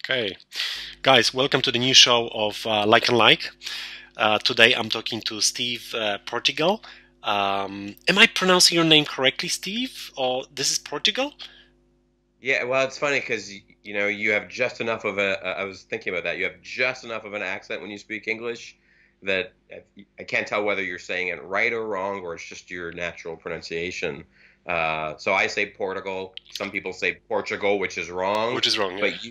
Okay, guys, welcome to the new show of Like and Like. Today I'm talking to Steve Portigal. Am I pronouncing your name correctly, Steve? Or this is Portigal? Yeah, well, it's funny because you have just enough of a. I was thinking about that. You have just enough of an accent when you speak English that I can't tell whether you're saying it right or wrong, or it's just your natural pronunciation. So I say Portugal. Some people say Portugal, which is wrong. Which is wrong, yeah. But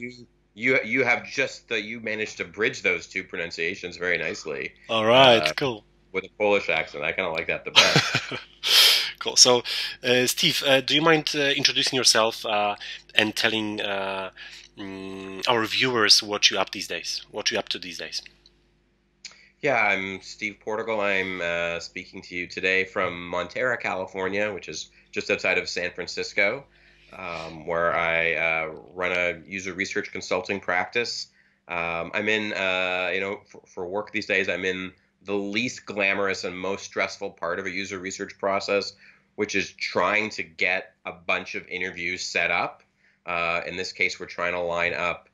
you have you managed to bridge those two pronunciations very nicely All right, uh, cool. with a Polish accent. I kind of like that the best. Cool. So, Steve, do you mind introducing yourself and telling our viewers what you're up these days? What you're up to these days? Yeah, I'm Steve Portigal. I'm speaking to you today from Montera, California, which is just outside of San Francisco, where I run a user research consulting practice. I'm in, for work these days, I'm in the least glamorous and most stressful part of a user research process, which is trying to get a bunch of interviews set up. In this case, we're trying to line up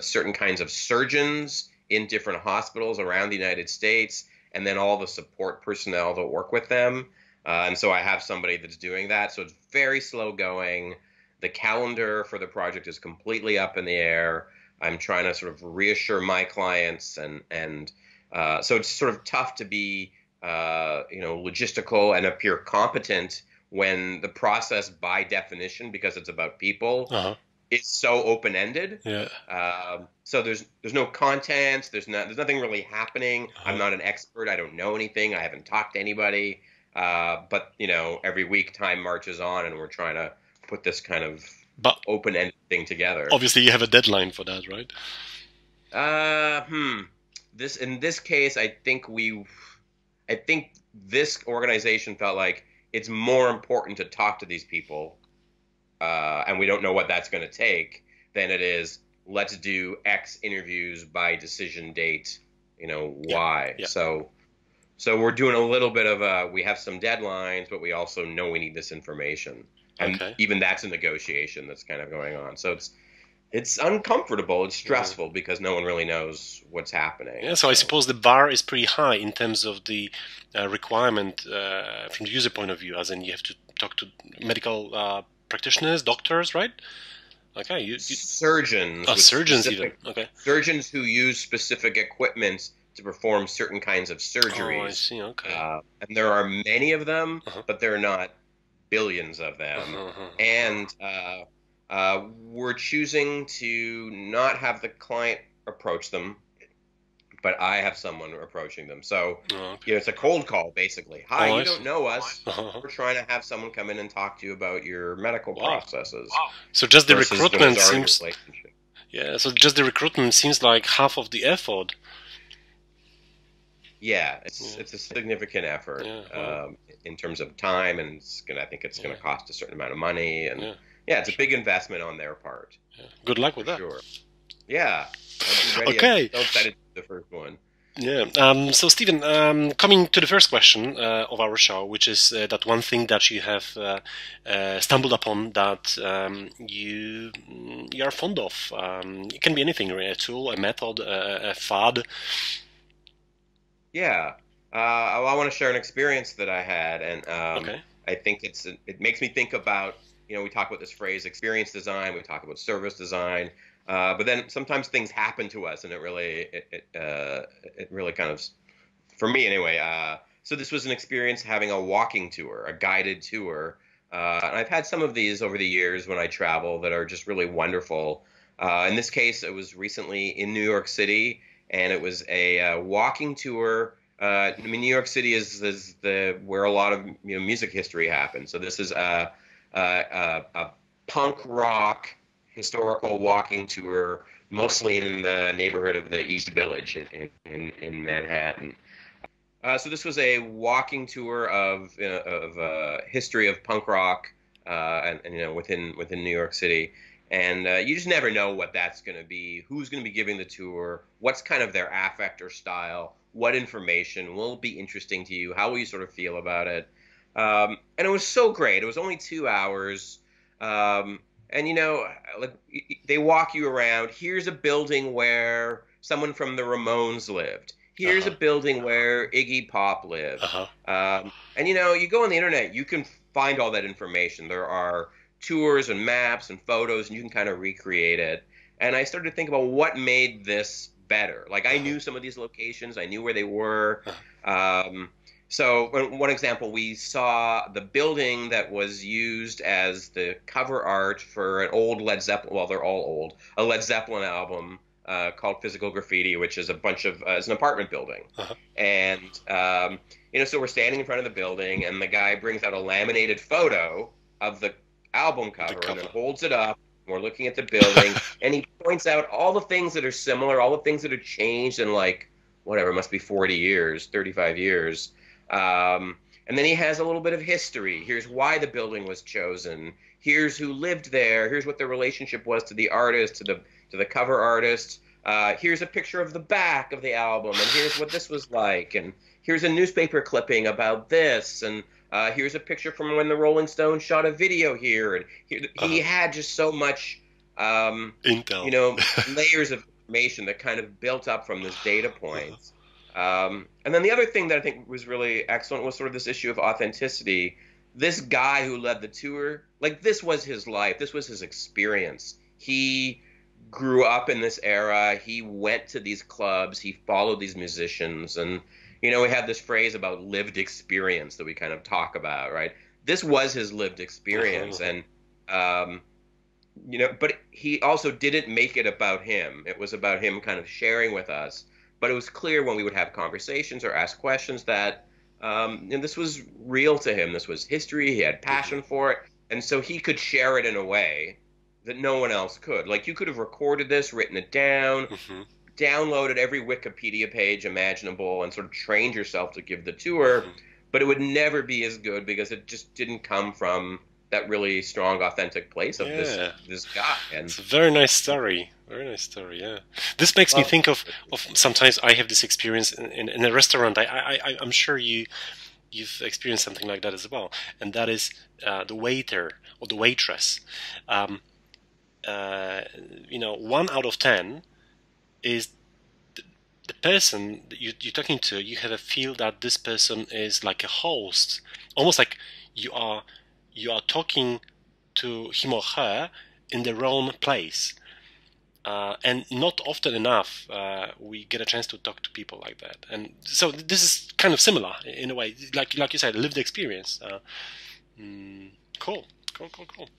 certain kinds of surgeons in different hospitals around the United States, and then all the support personnel that work with them. And so I have somebody that's doing that. So it's very slow going. The calendar for the project is completely up in the air. I'm trying to sort of reassure my clients, and so it's sort of tough to be logistical and appear competent when the process, by definition, because it's about people, Uh-huh. is so open-ended. Yeah. So there's no content. There's nothing really happening. I'm Uh-huh. not an expert. I don't know anything. I haven't talked to anybody. But every week time marches on, and we're trying to put this kind of But open-ended thing together. obviously, you have a deadline for that, right? Uh, hmm. In this case, I think this organization felt like it's more important to talk to these people, and we don't know what that's going to take, than it is let's do X interviews by decision date, Yeah. Y. Yeah. So we're doing a little bit of we have some deadlines, but we also know we need this information, and Okay. even that's a negotiation that's kind of going on. So it's uncomfortable, it's Yeah. stressful because no one really knows what's happening. Yeah, so I So suppose the bar is pretty high in terms of the requirement from the user point of view, as in you have to talk to medical practitioners, doctors, right? Okay, surgeons with surgeons even. specific Okay. surgeons who use specific equipment to perform certain kinds of Oh, I surgeries. see. Okay. And there are many of them, Uh-huh. but there are not billions of them. Uh-huh. Uh-huh. And we're choosing to not have the client approach them, but I have someone approaching them. So, Oh, okay. it's a cold call, basically. Hi, Oh, I you see. don't know us. Uh-huh. We're trying to have someone come in and talk to you about your medical Wow. processes So just the versus when there's recruitment already a seems, relationship. yeah. So just the recruitment seems like half of the effort. Yeah, Yeah. it's a significant effort Yeah. Wow. in terms of time, and I think it's Yeah. gonna cost a certain amount of money, and Yeah. yeah, it's a big investment on their part Yeah. Good luck with for that. sure. Yeah, I'll be ready. I'm Okay. so excited to do the first one. Yeah. So, Stephen, coming to the first question of our show, which is that one thing that you have stumbled upon that you are fond of. It can be anything, really, a tool, a method, a fad. Yeah, I want to share an experience that I had, and Okay. I think it makes me think about we talk about this phrase experience design, we talk about service design, but then sometimes things happen to us, and it really kind of for me anyway. So this was an experience having a walking tour, a guided tour, and I've had some of these over the years when I travel that are just really wonderful. In this case, it was recently in New York City, and it was a walking tour. I mean, New York City is the where a lot of music history happened. So this is a punk rock historical walking tour, mostly in the neighborhood of the East Village in Manhattan. So this was a walking tour of history of punk rock, and within New York City, and you just never know what that's going to be, who's going to be giving the tour, what's kind of their affect or style, what information will be interesting to you, how will you sort of feel about it, and it was so great. It was only 2 hours. And like they walk you around. Here's a building where someone from the Ramones lived. Here's a Uh-huh. building where Iggy Pop lived. Uh-huh. And you go on the internet, you can find all that information. There are tours and maps and photos, and you can kind of recreate it. And I started to think about what made this better. Like I Uh-huh. knew some of these locations, I knew where they were. Uh-huh. Um, so one example, we saw the building that was used as the cover art for an old Led Zeppelin, well, they're all old, a Led Zeppelin album called Physical Graffiti, which is a bunch of, it's an apartment building. Uh-huh. And, so we're standing in front of the building and the guy brings out a laminated photo of the album The cover and then cover. holds it up. We're looking at the building and he points out all the things that are similar, all the things that have changed in like, whatever, it must be 40 years, 35 years. And then he has a little bit of history. Here's why the building was chosen. Here's who lived there. Here's what the relationship was to the artist, to the cover artist. Here's a picture of the back of the album, and here's what this was like. And here's a newspaper clipping about this. And here's a picture from when the Rolling Stones shot a video here. And he Uh-huh. had just so much, Intel. layers of information that kind of built up from this data points. And then the other thing that I think was really excellent was sort of this issue of authenticity. This guy who led the tour, like this was his life, this was his experience. He grew up in this era. He went to these clubs. He followed these musicians. And, we have this phrase about lived experience that we kind of talk about, right? This was his lived experience. Uh-huh. And, um, but he also didn't make it about him. It was about him kind of sharing with us. But it was clear when we would have conversations or ask questions that and this was real to him. This was history. He had Mhm. passion for it. And so he could share it in a way that no one else could. Like you could have recorded this, written it down, Mhm. downloaded every Wikipedia page imaginable, and sort of trained yourself to give the tour, Mhm. but it would never be as good because it just didn't come from that really strong, authentic place of this Yeah. this guy. And It's a very nice story. Very nice story. Yeah. This makes me well, think of sometimes I have this experience in a restaurant. I'm sure you've experienced something like that as well, and that is the waiter or the waitress. Um, 1 out of 10 is the person that you're talking to. You have a feel that this person is like a host, almost like you are talking to him or her in their own place. And not often enough we get a chance to talk to people like that. And so this is kind of similar in a way, like you said, lived experience. Mm, cool, cool, cool, cool.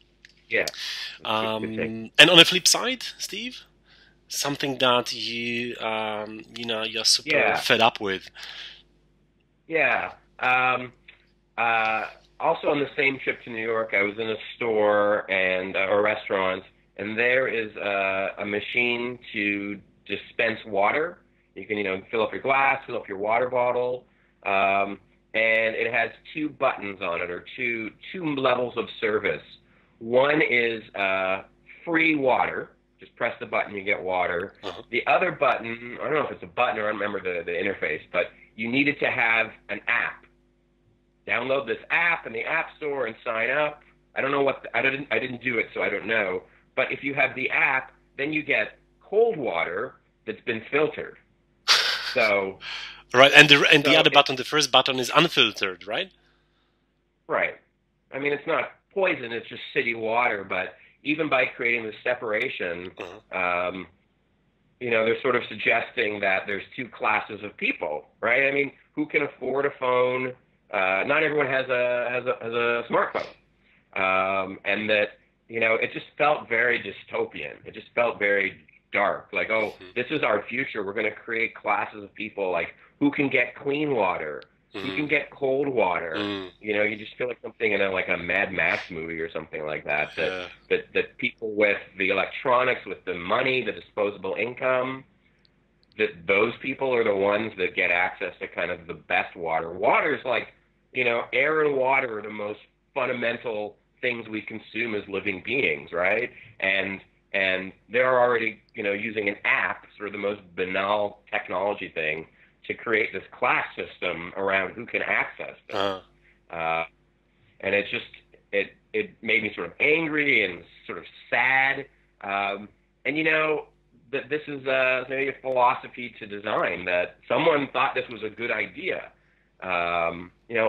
yeah, good take. And on the flip side, Steve, something that you're super Yeah, fed up with. yeah. Uh, Also on the same trip to New York, I was in a store and or restaurant, and there is a machine to dispense water. You can, fill up your glass, fill up your water bottle, and it has two buttons on it, or two levels of service. One is free water. Just press the button, you get water. Uh-huh. The other button, I don't know if it's a button or I don't remember the interface, but you needed to have an app. Download this app in the App Store and sign up. I don't know I didn't do it, so I don't know. But if you have the app, then you get cold water that's been filtered. So, Right, and the so other button, the first button, is unfiltered, right? right. I mean, it's not poison; it's just city water. But even by creating this separation, Uh-huh. um, they're sort of suggesting that there's two classes of people, right? I mean, who can afford a phone? Not everyone has a smartphone. And that it just felt very dystopian. It just felt very dark. Like, oh, Mhm. this is our future. We're going to create classes of people like who can get clean water, who can Mhm. get cold water. Mm. You just feel like something in like a Mad Max movie or something like that. That Yeah. that that people with the electronics, with the money, the disposable income, that those people are the ones that get access to kind of the best water. Water's like, air and water are the most fundamental things we consume as living beings, right? And they're already, using an app, sort of the most banal technology thing, to create this class system around who can access this. Uh, Uh, and it it made me sort of angry and sort of sad. And that this is maybe a philosophy to design, that someone thought this was a good idea.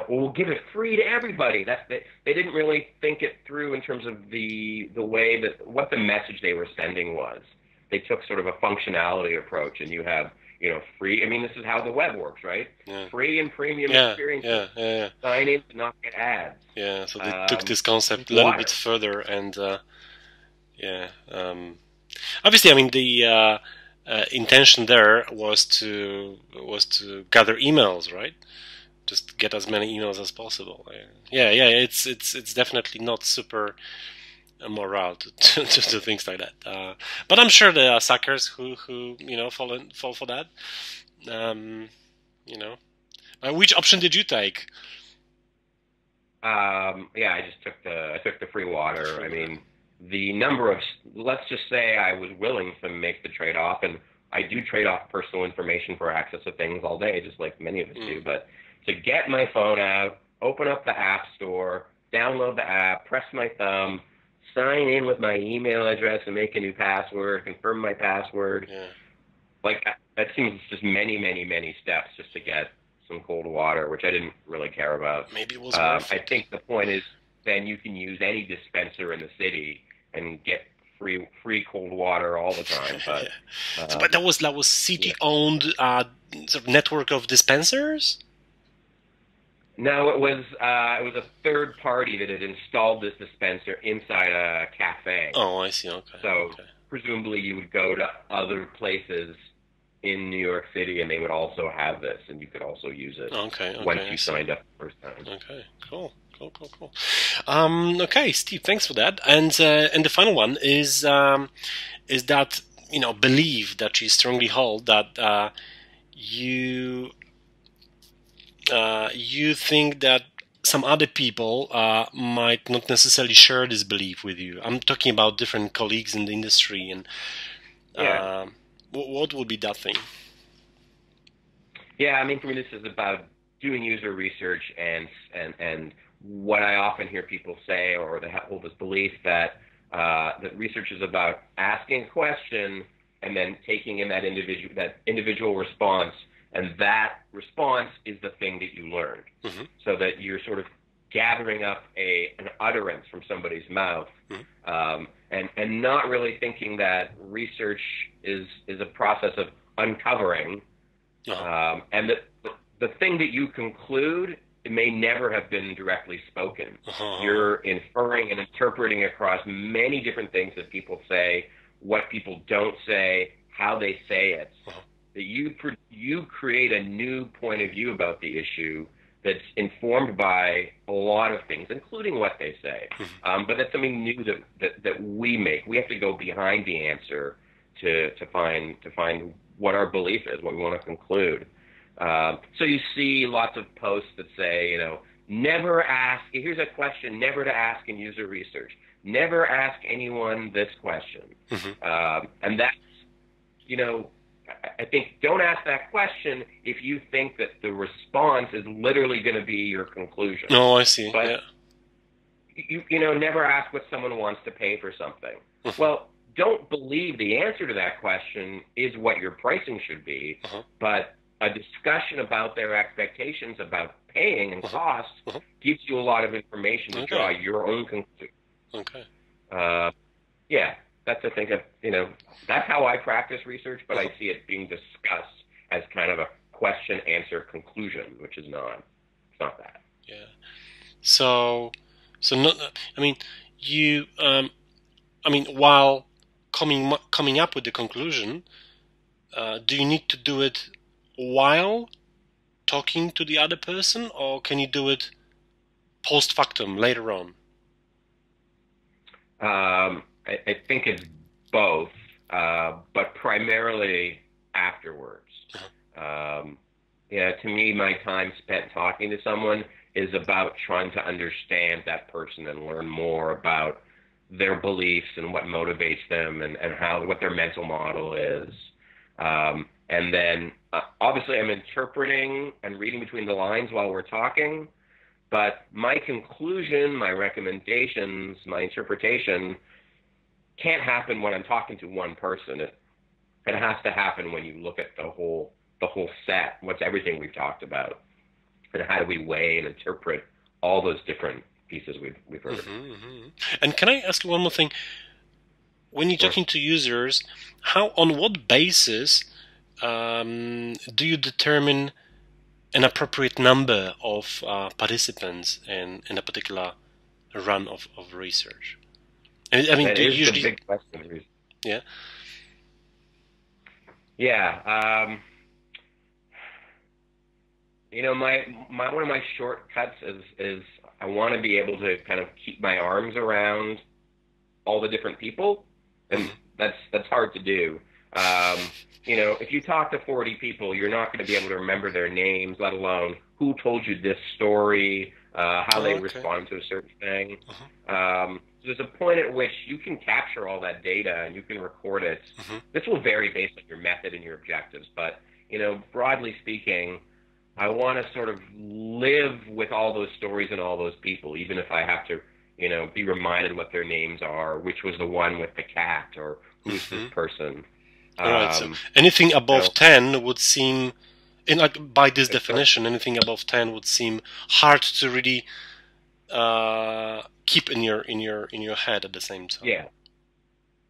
We'll give it free to everybody. They didn't really think it through in terms of the way that what the message they were sending was. They took sort of a functionality approach, and you have free. I mean, this is how the web works, right? Yeah. Free and premium experiences. Yeah. Sign in to not get ads. Yeah. So they took this concept a little bit further, and obviously, I mean, the intention there was to gather emails, right? Just get as many emails as possible. It's definitely not super moral to do things like that. But I'm sure there are suckers who fall for that. Which option did you take? I just took the free water. I mean, the number of, let's just say I was willing to make the trade-off, and I do trade off personal information for access to things all day, just like many of us do. But to get my phone out, open up the App Store, download the app, press my thumb, sign in with my email address and make a new password, confirm my password. Yeah. Like, that seems just many, many, many steps just to get some cold water, which I didn't really care about. Maybe it was worth it. I think the point is then you can use any dispenser in the city and get free cold water all the time. But but that was city-owned sort of network of dispensers? No, it was a third party that had installed this dispenser inside a cafe. Oh, I see. Okay. So presumably you would go to other places in New York City, and they would also have this, and you could also use it. Once you signed up the first time. Okay. Cool. Okay, Steve, thanks for that. And the final one is that belief that you strongly hold that you think that some other people might not necessarily share this belief with you. I'm talking about different colleagues in the industry, and what would be that thing? Yeah, I mean, for me, this is about doing user research and what I often hear people say, or they hold this belief that research is about asking a question and then taking in that individual response, and that response is the thing that you learned. Mm-hmm. So that you're sort of gathering up an utterance from somebody's mouth, and not really thinking that research is a process of uncovering, and the thing that you conclude, it may never have been directly spoken. You're inferring and interpreting across many different things that people say, what people don't say, how they say it. That you create a new point of view about the issue that's informed by a lot of things, including what they say. But that's something new that we make. We have to go behind the answer to find what our belief is, what we want to conclude. So you see lots of posts that say, never ask, here's a question never to ask in user research. Never ask anyone this question. And that's, I think don't ask that question if you think that the response is literally going to be your conclusion. Oh, I see. But never ask what someone wants to pay for something. Well, don't believe the answer to that question is what your pricing should be, but a discussion about their expectations about paying and cost gives you a lot of information to draw your own conclusion. That's the thing. That's how I practice research, but I see it being discussed as kind of a question-answer conclusion, which is not. It's not that. Yeah. So not. I mean, you. While coming up with the conclusion, do you need to do it while talking to the other person, or can you do it post factum later on? I think it's both, but primarily afterwards. To me, my time spent talking to someone is about trying to understand that person and learn more about their beliefs and what motivates them and what their mental model is. And then, obviously, I'm interpreting and reading between the lines while we're talking, But my conclusion, my recommendations, my interpretation can't happen when I'm talking to one person. It has to happen when you look at the whole set. What's everything we've talked about, and how do we weigh and interpret all those different pieces we've heard. And can I ask you one more thing? When you're talking to users, on what basis do you determine an appropriate number of participants in a particular run of research? I mean, that do you is usually... the big question. Yeah. Yeah. You know, one of my shortcuts is I want to be able to kind of keep my arms around all the different people, and that's hard to do. You know, if you talk to 40 people, you're not going to be able to remember their names, let alone who told you this story, how they respond to a certain thing. So there's a point at which you can capture all that data and you can record it. This will vary based on your method and your objectives, but you know, broadly speaking, I want to sort of live with all those stories and all those people, even if I have to, you know, be reminded what their names are, which was the one with the cat, or who's this person. All right. So anything above 10 would seem, by this definition, anything above 10 would seem hard to really keep in your head at the same time. Yeah.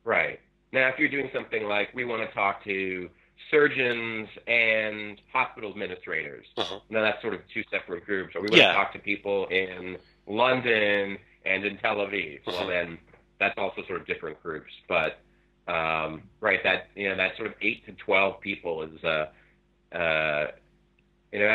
Right. Now, if you're doing something like we want to talk to surgeons and hospital administrators, now that's sort of two separate groups. Or we want to talk to people in London and in Tel Aviv. Well, then that's also sort of different groups. But right, that that sort of 8 to 12 people is and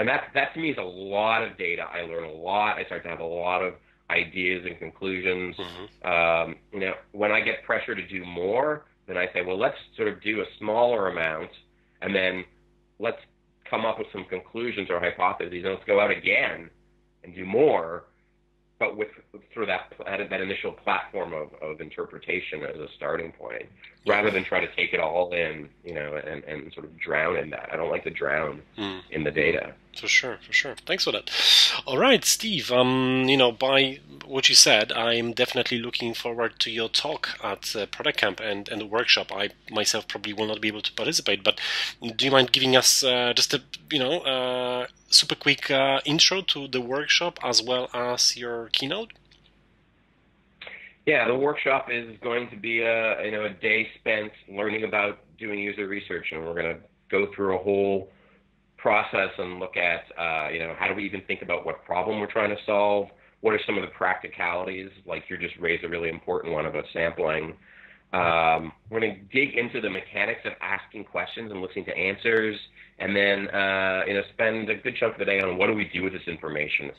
that to me is a lot of data. I learn a lot. I start to have a lot of ideas and conclusions. You know, when I get pressure to do more, then I say, well, let's sort of do a smaller amount, and then let's come up with some conclusions or hypotheses, and let's go out again and do more, but with sort of that initial platform of interpretation as a starting point, rather than try to take it all in, you know, and sort of drown in that. I don't like to drown in the data. For sure. Thanks for that. All right, Steve, you know, by what you said, I'm definitely looking forward to your talk at ProductCamp and the workshop. I myself probably will not be able to participate, but do you mind giving us just a, you know, super quick intro to the workshop as well as your keynote? Yeah, the workshop is going to be a day spent learning about doing user research, and we're going to go through a whole process and look at you know, how do we even think about what problem we're trying to solve? What are some of the practicalities? Like you just raised a really important one about sampling. We're going to dig into the mechanics of asking questions and listening to answers, and then you know, spend a good chunk of the day on what do we do with this information,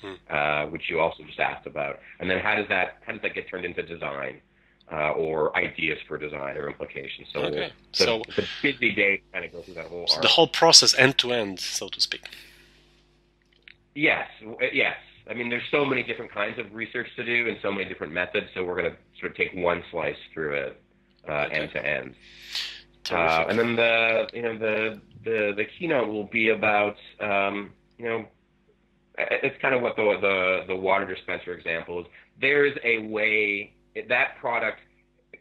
which you also just asked about, and then how does that get turned into design or ideas for design or implications. So, so it's a busy day to kind of go through that whole. So the whole process, end to end, so to speak. Yes. I mean, there's so many different kinds of research to do and so many different methods. So we're going to sort of take one slice through it. End to end, and then the keynote will be about you know, it's kind of what the water dispenser example is. There's a way that product,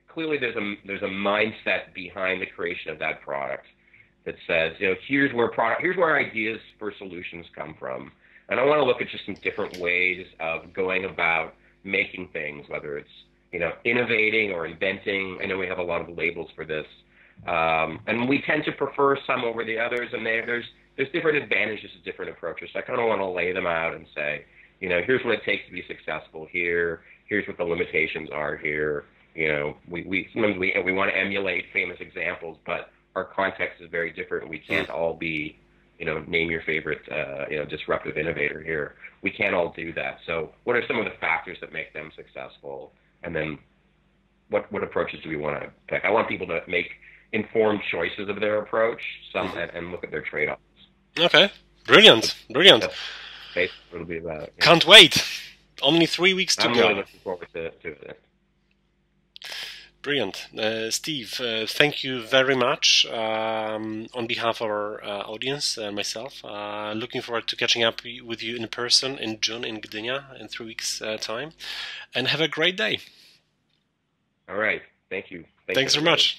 clearly there's a mindset behind the creation of that product that says, you know, here's where ideas for solutions come from, and I want to look at just some different ways of going about making things, whether it's, you know, innovating or inventing. I know we have a lot of labels for this, and we tend to prefer some over the others, and there's different advantages to different approaches. So I kind of want to lay them out and say, you know, here's what it takes to be successful here. Here's what the limitations are here. You know, sometimes we want to emulate famous examples, but our context is very different. We can't all be, you know, name your favorite, you know, disruptive innovator here. We can't all do that. So what are some of the factors that make them successful? And then what approaches do we want to pick? I want people to make informed choices of their approach, and look at their trade-offs. Okay, brilliant. That's basically what it'll be about. Yeah. Can't wait. Only 3 weeks to go. I'm really looking forward to it. Brilliant. Steve, thank you very much on behalf of our audience and myself. Looking forward to catching up with you in person in June in Gdynia in 3 weeks' time. And have a great day. All right. Thank you. Thanks very much.